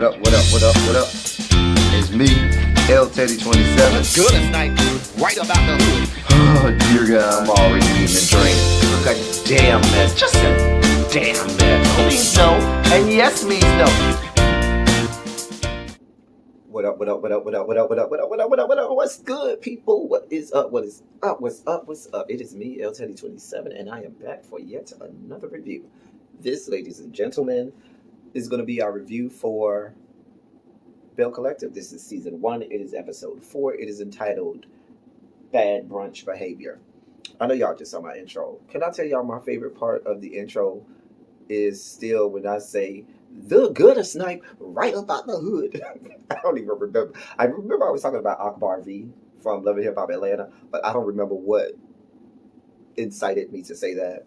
What up, what up, what up, what up? It's me, L Teddy 27. Good as night, right about the hood. Oh, dear God, I'm already eating a drink. Look a damn mess, just a damn mess. No means no, and yes means no. What up, what up, what up, what up, what up, what up, what up, what up, what up, what up? What's good, people? What is up? What is up? What's up? What's up? It is me, L Teddy 27, and I am back for yet another review. This, ladies and gentlemen, is going to be our review for Belle Collective. This is season 1. It is episode 4. It is entitled Bad Brunch Behavior. I know y'all just saw my intro. Can I tell y'all my favorite part of the intro is still when I say the good snipe right about the hood. I don't even remember. I remember I was talking about Akbar V from Love and Hip Hop Atlanta, but I don't remember what incited me to say that.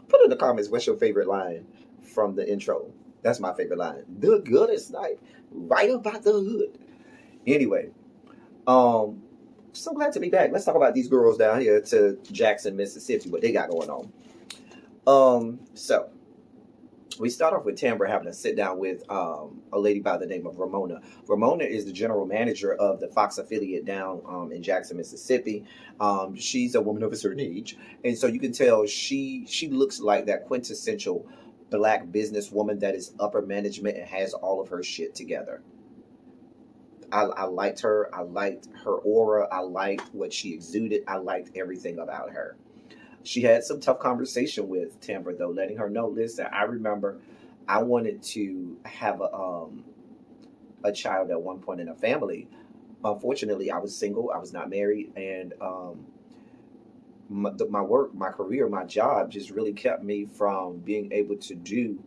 Put in the comments what's your favorite line from the intro. That's my favorite line. The good snipe right about the hood. Anyway, so glad to be back. Let's talk about these girls down here to Jackson, Mississippi, what they got going on. So we start off with Tamara having a sit down with a lady by the name of Ramona. Ramona is the general manager of the Fox affiliate down in Jackson, Mississippi. She's a woman of a certain age, and so you can tell she looks like that quintessential Black businesswoman that is upper management and has all of her shit together. I liked her. I liked her aura. I liked what she exuded. I liked everything about her. She had some tough conversation with Tamara, though, letting her know, listen, I remember I wanted to have a child at one point in a family. Unfortunately, I was single. I was not married. And my work, my career, my job just really kept me from being able to do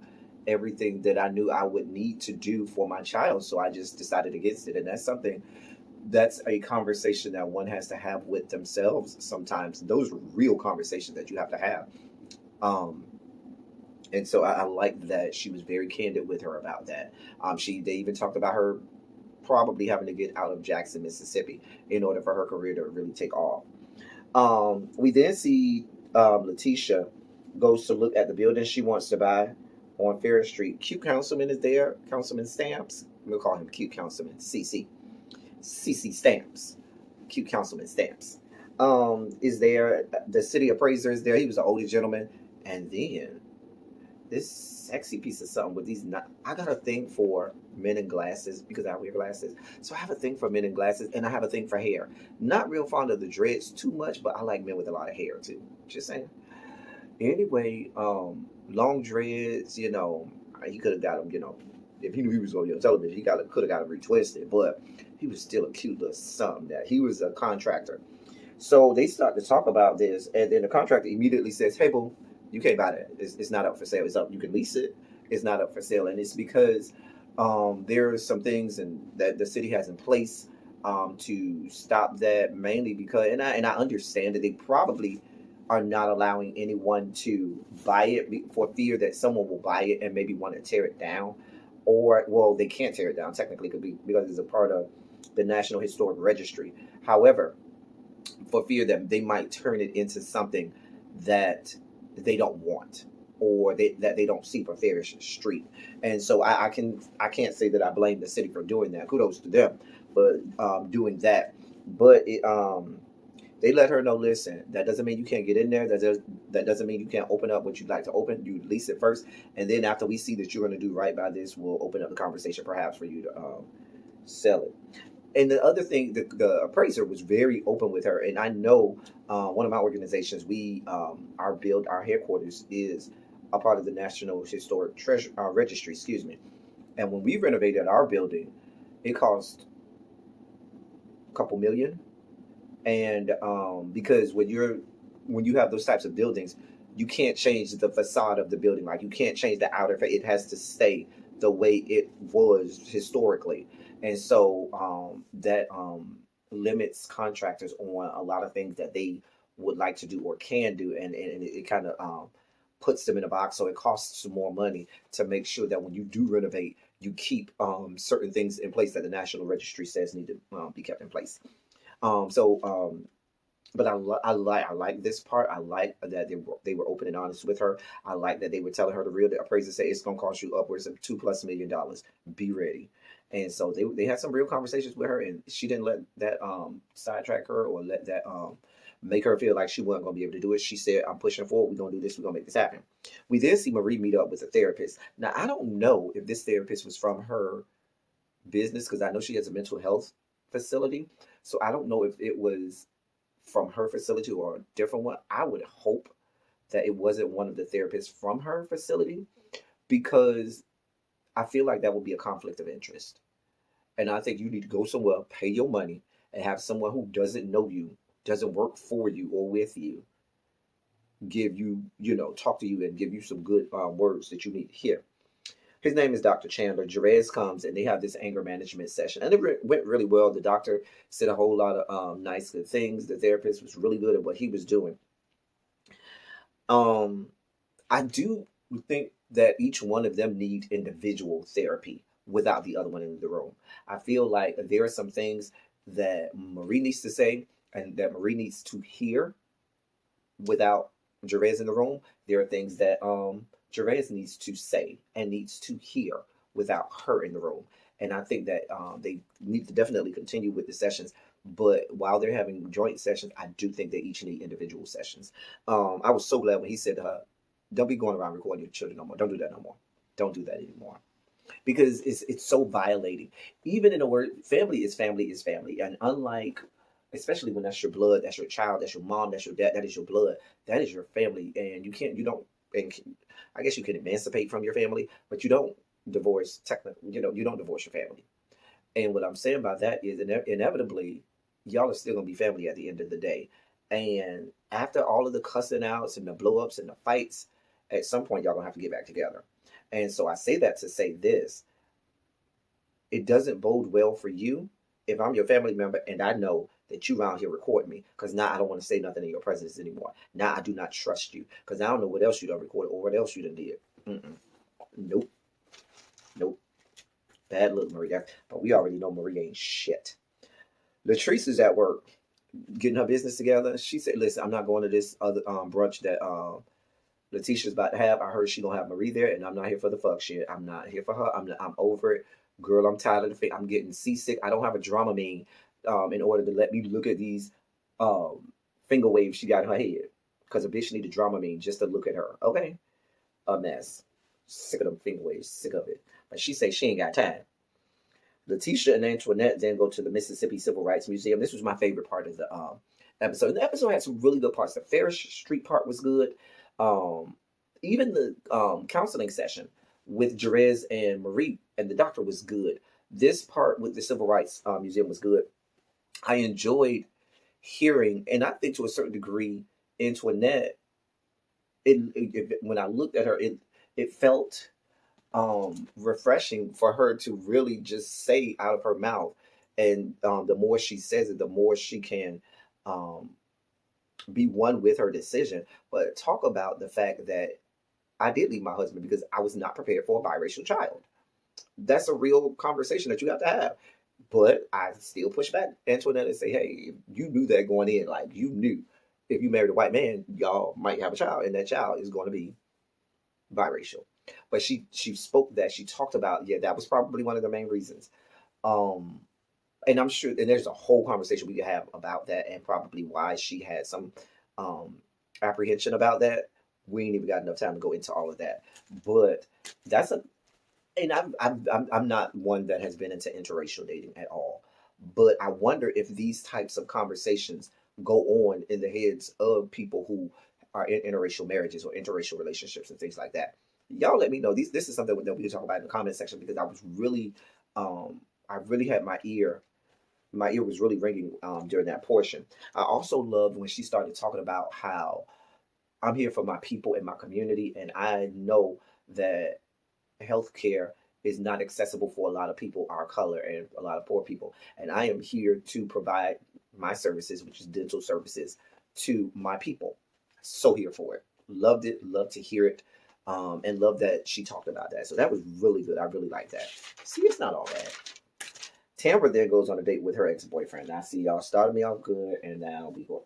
everything that I knew I would need to do for my child. So I just decided against it. And that's a conversation that one has to have with themselves sometimes. Those are real conversations that you have to have. And so I liked that she was very candid with her about that. They even talked about her probably having to get out of Jackson, Mississippi in order for her career to really take off. We then see Letitia goes to look at the building she wants to buy on Ferris Street. Cute Councilman is there. Councilman Stamps. We'll call him Cute Councilman CC. CC Stamps. Cute Councilman Stamps. Is there. The city appraiser is there. He was an older gentleman. And then this sexy piece of something with these. I got a thing for men in glasses because I wear glasses. So I have a thing for men in glasses and I have a thing for hair. Not real fond of the dreads too much, but I like men with a lot of hair too. Just saying. Anyway, long dreads, he could have got him, if he knew he was going to be on television, could have got him retwisted, but he was still a cute little something. That he was a contractor. So they start to talk about this, and then the contractor immediately says, "Hey, boo, you can't buy that. It's not up for sale. It's up. You can lease it. It's not up for sale." And it's because there are some things that the city has in place to stop that, mainly because, and I understand that they probably are not allowing anyone to buy it for fear that someone will buy it and maybe want to tear it down. Or, well, they can't tear it down technically because it's a part of the National Historic Registry. However, for fear that they might turn it into something that they don't want or that they don't see for Ferris Street. And so I can't say that I blame the city for doing that. Kudos to them for doing that. But they let her know, listen, that doesn't mean you can't get in there. That doesn't mean you can't open up what you'd like to open. You lease it first. And then after we see that you're going to do right by this, we'll open up the conversation perhaps for you to sell it. And the other thing, the appraiser was very open with her. And I know one of my organizations, our headquarters is a part of the National Historic Registry, excuse me. And when we renovated our building, it cost a couple million. And because when you have those types of buildings, you can't change the facade of the building. Like you can't change the outer. It has to stay the way it was historically. And so that limits contractors on a lot of things that they would like to do or can do, and it kind of puts them in a box. So it costs some more money to make sure that when you do renovate, you keep certain things in place that the National Registry says need to be kept in place. So But I like this part. I like that they were open and honest with her. I like that they were telling her the real. The appraiser say it's gonna cost you upwards of $2+ million. Be ready. And so they had some real conversations with her, and she didn't let that sidetrack her or let that make her feel like she wasn't gonna be able to do it. She said, "I'm pushing forward. We're gonna do this. We're gonna make this happen." We then see Marie meet up with a therapist. Now I don't know if this therapist was from her business because I know she has a mental health facility. So I don't know if it was from her facility or a different one. I would hope that it wasn't one of the therapists from her facility because I feel like that would be a conflict of interest. And I think you need to go somewhere, pay your money, and have someone who doesn't know you, doesn't work for you or with you, give you, talk to you and give you some good words that you need to hear. His name is Dr. Chandler. Jerez comes and they have this anger management session, and it went really well. The doctor said a whole lot of nice, good things. The therapist was really good at what he was doing. Um, I do think that each one of them need individual therapy without the other one in the room. I feel like there are some things that Marie needs to say and that Marie needs to hear without Jerez in the room. There are things that Jerez needs to say and needs to hear without her in the room. And I think that they need to definitely continue with the sessions. But while they're having joint sessions, I do think they each need individual sessions. I was so glad when he said, "Don't be going around recording your children no more. Don't do that no more. Don't do that anymore." Because it's so violating. Even in a word, family is family, and unlike, especially when that's your blood, that's your child, that's your mom, that's your dad, that is your blood, that is your family, and you don't, and I guess you can emancipate from your family, but you don't divorce. Technically, you don't divorce your family. And what I'm saying by that is, inevitably, y'all are still gonna be family at the end of the day. And after all of the cussing outs and the blow ups and the fights, at some point y'all gonna have to get back together. And so I say that to say this: it doesn't bode well for you if I'm your family member and I know that you around here recording me, because now I don't want to say nothing in your presence anymore. Now I do not trust you because I don't know what else you done recorded or what else you done did. Mm-mm. Nope, nope. Bad look, Marie. But we already know Marie ain't shit. Latrice is at work getting her business together. She said, "Listen, I'm not going to this other brunch that Letitia's about to have. I heard she gonna have Marie there, and I'm not here for the fuck shit. I'm not here for her. I'm over it, girl. I'm tired of the I'm getting seasick. I don't have a Dramamine in order to let me look at these finger waves she got in her head, because a bitch need a Dramamine just to look at her. Okay, a mess. Sick of them finger waves. Sick of it. But she say she ain't got time." Letitia and Antoinette then go to the Mississippi Civil Rights Museum. This was my favorite part of the episode. And the episode had some really good parts. The Ferris Street part was good. Um, Even the counseling session with Jerez and Marie and the doctor was good. This part with the Civil Rights Museum was good. I enjoyed hearing, and I think to a certain degree, Antoinette. When I looked at her, it felt refreshing for her to really just say out of her mouth. And the more she says it, the more she can um, be one with her decision. But talk about the fact that I did leave my husband because I was not prepared for a biracial child. That's a real conversation that you have to have. But I still push back Antoinette and say, "Hey, you knew that going in. Like, you knew if you married a white man, y'all might have a child, and that child is going to be biracial." But she spoke that, she talked about, yeah, that was probably one of the main reasons. Um, and I'm sure, and there's a whole conversation we could have about that and probably why she had some um apprehension about that. We ain't even got enough time to go into all of that. But that's a, and I'm not one that has been into interracial dating at all. But I wonder if these types of conversations go on in the heads of people who are in interracial marriages or interracial relationships and things like that. Y'all let me know. This is something that we can talk about in the comment section, because I was really, I really had my ear was really ringing during that portion. I also loved when she started talking about how I'm here for my people and my community, and I know that healthcare is not accessible for a lot of people our color and a lot of poor people. And I am here to provide my services, which is dental services, to my people. So here for it. Loved it. Loved to hear it. And love that she talked about that. So that was really good. I really like that. See, it's not all bad. Tamara then goes on a date with her ex-boyfriend. I see y'all started me off good, and now we go.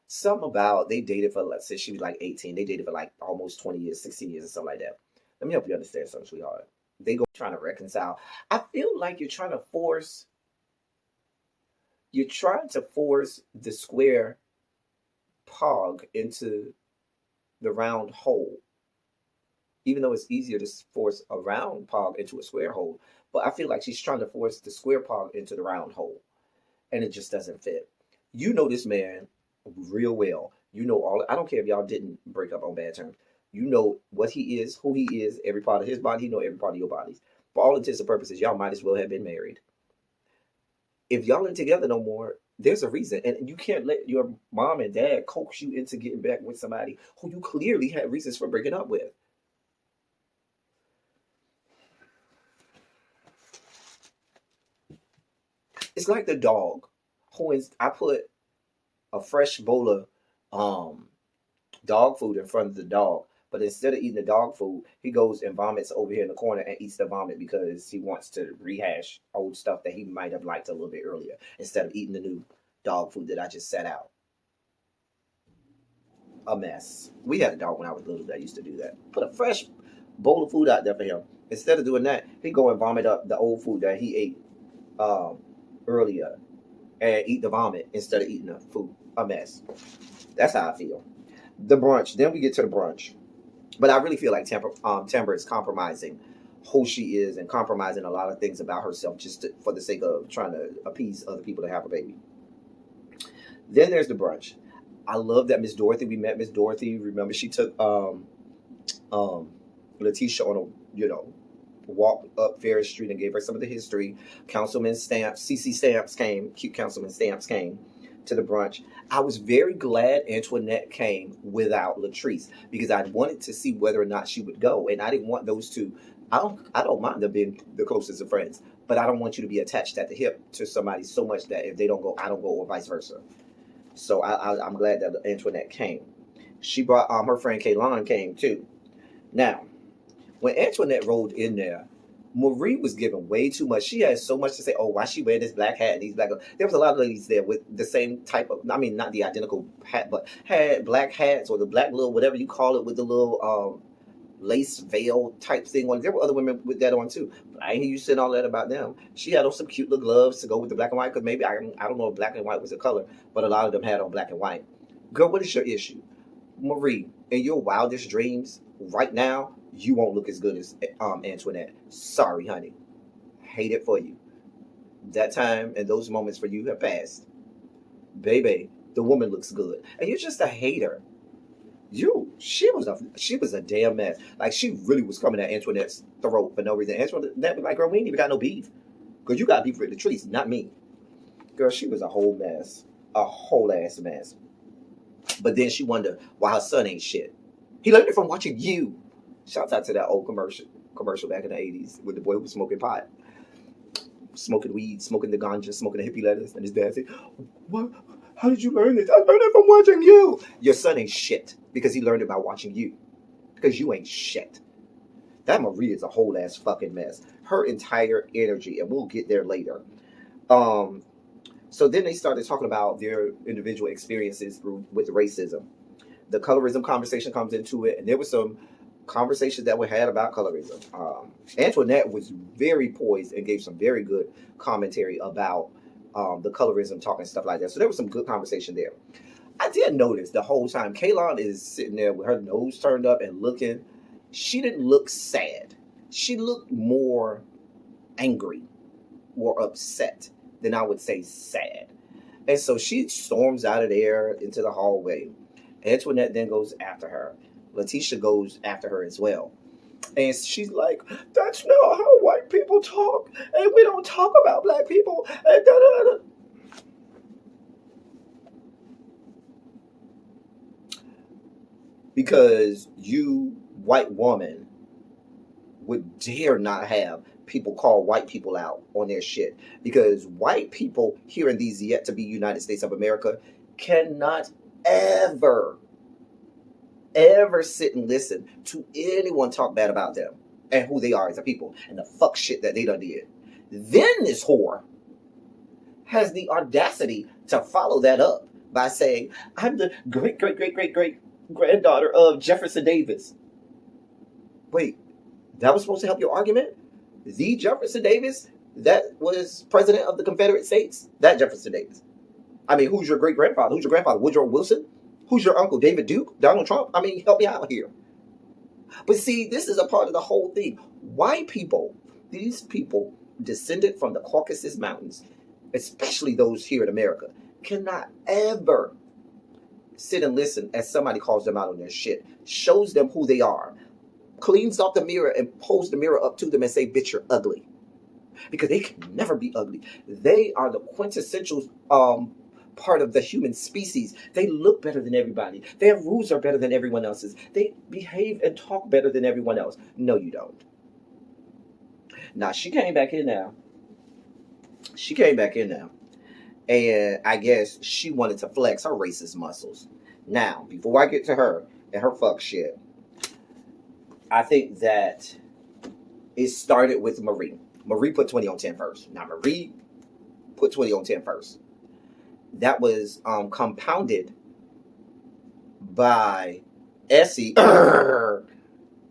Something about they dated for like since she was like 18. They dated for like almost 20 years, 16 years, or something like that. Let me help you understand something, sweetheart. They go trying to reconcile. I feel like you're trying to force the square peg into the round hole, even though it's easier to force a round peg into a square hole. But I feel like she's trying to force the square peg into the round hole, and it just doesn't fit. You know this man real well. You know all. I don't care if y'all didn't break up on bad terms. You know what he is, who he is, every part of his body. You know every part of your bodies. For all intents and purposes, y'all might as well have been married. If y'all ain't together no more, there's a reason, and you can't let your mom and dad coax you into getting back with somebody who you clearly had reasons for breaking up with. It's like the dog who is. I put a fresh bowl of dog food in front of the dog. But instead of eating the dog food, he goes and vomits over here in the corner and eats the vomit because he wants to rehash old stuff that he might have liked a little bit earlier instead of eating the new dog food that I just set out. A mess. We had a dog when I was little that used to do that. Put a fresh bowl of food out there for him. Instead of doing that, he go and vomit up the old food that he ate um, earlier and eat the vomit instead of eating the food. A mess. That's how I feel. The brunch. Then we get to the brunch. But I really feel like Tamara is compromising who she is and compromising a lot of things about herself for the sake of trying to appease other people to have a baby. Then there's the brunch. I love that Miss Dorothy. We met Miss Dorothy. Remember, she took um, Letitia on a walk up Ferris Street and gave her some of the history. Councilman Stamps, CC Stamps came. Cute Councilman Stamps came to the brunch. I was very glad Antoinette came without Latrice because I wanted to see whether or not she would go, and I didn't want those two. I don't mind them being the closest of friends, but I don't want you to be attached at the hip to somebody so much that if they don't go, I don't go, or vice versa. So I'm glad that Antoinette came. She brought her friend Kaylon came too. Now, when Antoinette rolled in there, Marie was giving way too much. She had so much to say. Oh, why she wear this black hat and these black? There was a lot of ladies there with the same type of. I mean, not the identical hat, but had black hats or the black little whatever you call it with the little lace veil type thing on. There were other women with that on too. But I ain't hear you saying all that about them. She had on some cute little gloves to go with the black and white because maybe I don't know if black and white was a color, but a lot of them had on black and white. Girl, what is your issue? Marie, in your wildest dreams, right now, you won't look as good as Antoinette. Sorry, honey. Hate it for you. That time and those moments for you have passed. Baby, the woman looks good. And you're just a hater. She was a damn mess. Like she really was coming at Antoinette's throat for no reason. Antoinette was like, girl, we ain't even got no beef. Because you got beef with Latrice, not me. Girl, she was a whole mess. A whole ass mess. But then she wondered why her son ain't shit. He learned it from watching you. Shouts out to that old commercial back in the 80s with the boy who was smoking pot, smoking weed, smoking the ganja, smoking the hippie lettuce, and his dad said, "What? How did you learn this? I learned it from watching you." Your son ain't shit because he learned it by watching you. Because you ain't shit. That Marie is a whole ass fucking mess. Her entire energy, and we'll get there later. Um, so then they started talking about their individual experiences with racism. The colorism conversation comes into it, and there was some conversations that were had about colorism. Antoinette was very poised and gave some very good commentary about the colorism talk and stuff like that. So there was some good conversation there. I did notice the whole time Kaylon is sitting there with her nose turned up and looking. She didn't look sad. She looked more angry or upset than I would say sad. And so she storms out of there into the hallway. Antoinette then goes after her. Letitia goes after her as well. And she's like, that's not how white people talk. And we don't talk about black people. And da, da, da. Because you, white woman, would dare not have people call white people out on their shit. Because white people here in these yet to be United States of America cannot ever sit and listen to anyone talk bad about them and who they are as a people and the fuck shit that they done did. Then this whore has the audacity to follow that up by saying, I'm the great, great, great, great, great granddaughter of Jefferson Davis. Wait, that was supposed to help your argument? The Jefferson Davis that was president of the Confederate States? That Jefferson Davis. I mean, who's your great grandfather? Who's your grandfather? Woodrow Wilson? Who's your uncle? David Duke? Donald Trump? I mean, help me out here. But see, this is a part of the whole thing. White people, these people descended from the Caucasus Mountains, especially those here in America, cannot ever sit and listen as somebody calls them out on their shit, shows them who they are, cleans off the mirror and pulls the mirror up to them and say, bitch, you're ugly. Because they can never be ugly. They are the quintessential part of the human species. They look better than everybody. Their rules are better than everyone else's. They behave and talk better than everyone else. No, you don't. Now, she came back in now. And I guess she wanted to flex her racist muscles. Now, before I get to her and her fuck shit, I think that it started with Marie. Marie put 20 on 10 first. Now, Marie put 20 on 10 first. That was compounded by Essie, the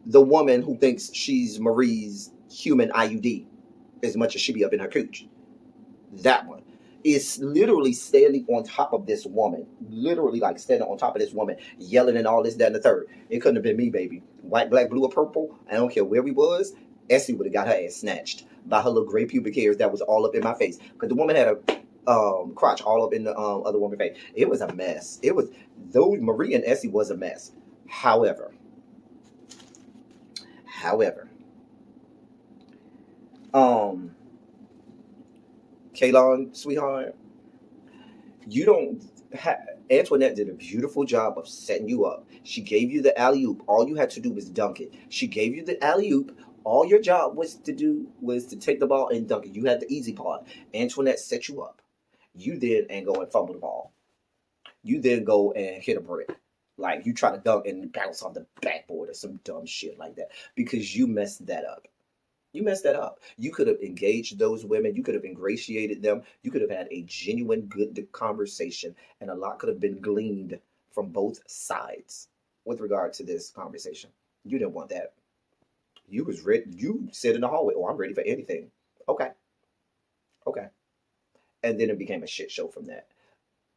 woman who thinks she's Marie's human IUD as much as she be up in her cooch. That one is literally standing on top of this woman. Literally like standing on top of this woman, yelling and all this, that, and the third. It couldn't have been me, baby. White, black, blue, or purple. I don't care where we was. Essie would have got her ass snatched by her little gray pubic hairs that was all up in my face. Because the woman had a crotch all up in the other woman's face. It was a mess. It was, those Marie and Essie was a mess. However, Kaylon, sweetheart, you don't Antoinette did a beautiful job of setting you up. She gave you the alley-oop. All you had to do was dunk it. She gave you the alley-oop. All your job was to take the ball and dunk it. You had the easy part. Antoinette set you up. You then and go and fumble the ball. You then go and hit a brick. Like you try to dunk and bounce on the backboard or some dumb shit like that. Because you messed that up. You messed that up. You could have engaged those women. You could have ingratiated them. You could have had a genuine good conversation. And a lot could have been gleaned from both sides with regard to this conversation. You didn't want that. You was ready. You said in the hallway, "Oh, I'm ready for anything." Okay. And then it became a shit show from that.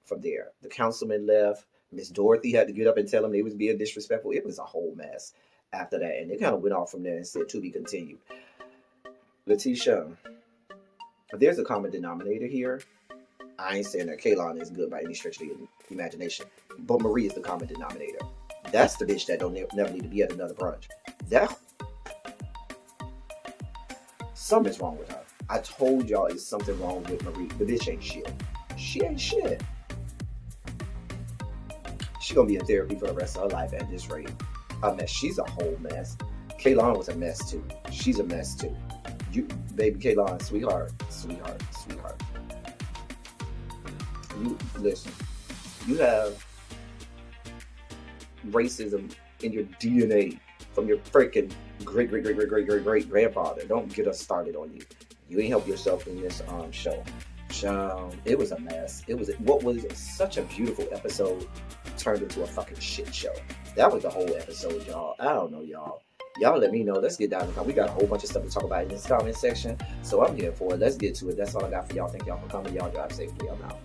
From there, the councilman left. Miss Dorothy had to get up and tell them they was being disrespectful. It was a whole mess after that, and it kind of went off from there and said to be continued. Letitia, there's a common denominator here. I ain't saying that Kaylon is good by any stretch of the imagination, but Marie is the common denominator. That's the bitch that don't never need to be at another brunch. That something's wrong with her. I told y'all it's something wrong with Marie. The bitch ain't shit. She ain't shit. She gonna be in therapy for the rest of her life at this rate. A mess. She's a whole mess. Kaylon was a mess too. She's a mess too. You, baby Kaylon, sweetheart. You listen. You have racism in your DNA from your freaking great grandfather. Don't get us started on you. You ain't help yourself in this show. It was a mess. It was what was such a beautiful episode turned into a fucking shit show. That was the whole episode, y'all. I don't know, y'all. Y'all let me know. Let's get down to it. We got a whole bunch of stuff to talk about in this comment section. So I'm here for it. Let's get to it. That's all I got for y'all. Thank y'all for coming. Y'all drive safely. I'm out.